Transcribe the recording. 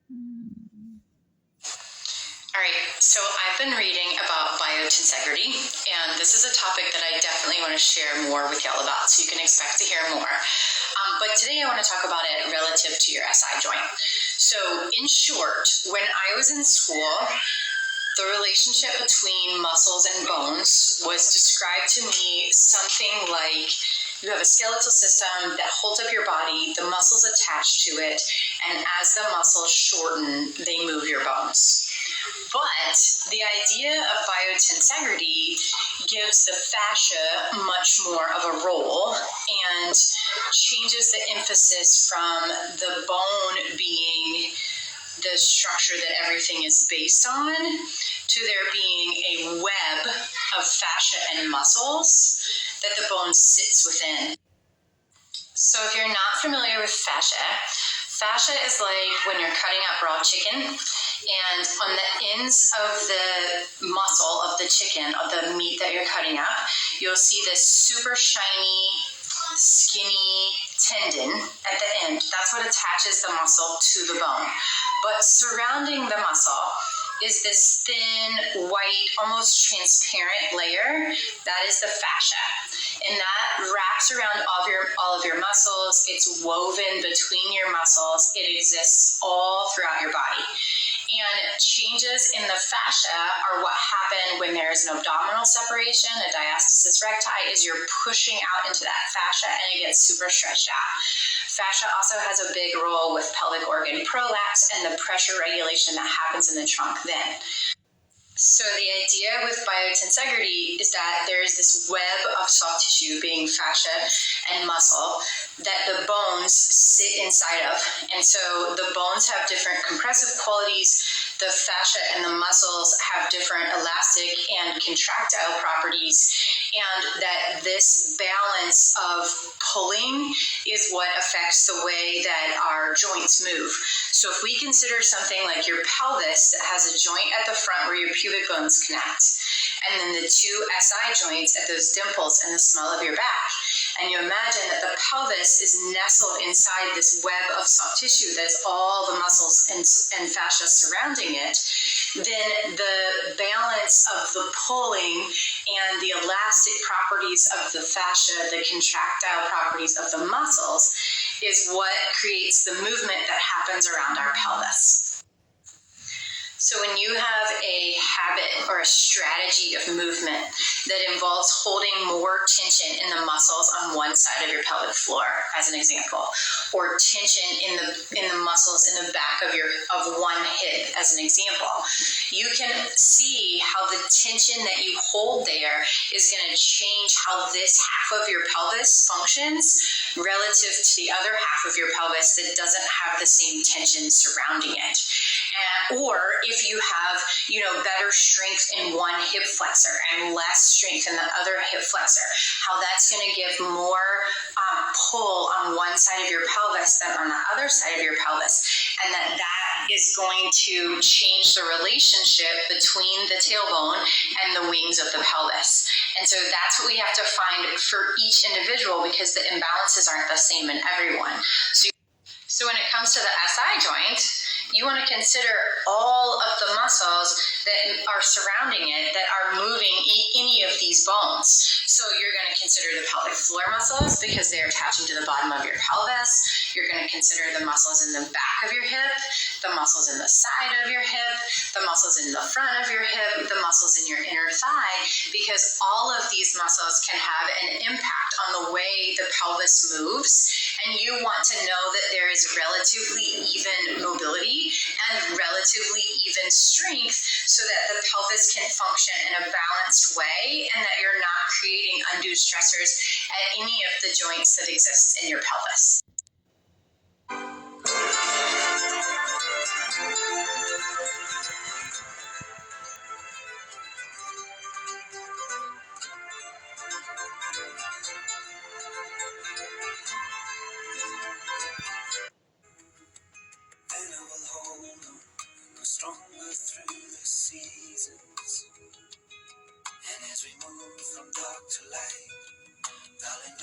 All right, so I've been reading about biotensegrity, and this is a topic that I definitely want to share more with y'all about, so you can expect to hear more. But today I want to talk about it relative to your SI joint. So in short, when I was in school, the relationship between muscles and bones was described to me something like you have a skeletal system that holds up your body, the muscles attached to it, and as the muscles shorten, they move your bones. But the idea of biotensegrity gives the fascia much more of a role and changes the emphasis from the bone being the structure that everything is based on to there being a web of fascia and muscles that the bone sits within. So if you're not familiar with fascia is like when you're cutting up raw chicken, and on the ends of the muscle of the chicken, of the meat that you're cutting up, you'll see this super shiny, skinny tendon at the end. That's what attaches the muscle to the bone. But surrounding the muscle is this thin, white, almost transparent layer. That is the fascia. And that wraps around all of your muscles. It's woven between your muscles. It exists all throughout your body. And changes in the fascia are what happen when there's an abdominal separation. A diastasis recti is you're pushing out into that fascia and it gets super stretched out. Fascia also has a big role with pelvic organ prolapse and the pressure regulation that happens in the trunk then. So the idea with biotensegrity is that there is this web of soft tissue, being fascia and muscle, that the bones sit inside of. And so the bones have different compressive qualities. The fascia and the muscles have different elastic and contractile properties. And that this balance of pulling is what affects the way that our joints move. So if we consider something like your pelvis that has a joint at the front where your pubic bones connect, and then the two SI joints at those dimples in the small of your back, and you imagine that the pelvis is nestled inside this web of soft tissue that's all the muscles and fascia surrounding it, then the balance of the pulling and the elastic properties of the fascia, the contractile properties of the muscles, is what creates the movement that happens around our pelvis. So when you have a habit or a strategy of movement that involves holding more tension in the muscles on one side of your pelvic floor, as an example, or tension in the muscles in the back of one hip, as an example, you can see how the tension that you hold there is going to change how this half of your pelvis functions relative to the other half of your pelvis that doesn't have the same tension surrounding it. Or if you have, better strength in one hip flexor and less strength in the other hip flexor, how that's going to give more pull on one side of your pelvis than on the other side of your pelvis. And that is going to change the relationship between the tailbone and the wings of the pelvis. And so that's what we have to find for each individual, because the imbalances aren't the same in everyone. So when it comes to the SI joint, you want to consider all of the muscles that are surrounding it that are moving any of these bones. So you're going to consider the pelvic floor muscles because they're attaching to the bottom of your pelvis. You're going to consider the muscles in the back of your hip, the muscles in the side of your hip, the muscles in the front of your hip, the muscles in your inner thigh, because all of these muscles can have an impact on the way the pelvis moves. And you want to know that there is relatively even mobility and relatively even strength so that the pelvis can function in a balanced way and that you're not creating undue stressors at any of the joints that exist in your pelvis. And I will hold on, go stronger through the seasons. And as we move from dark to light, darling,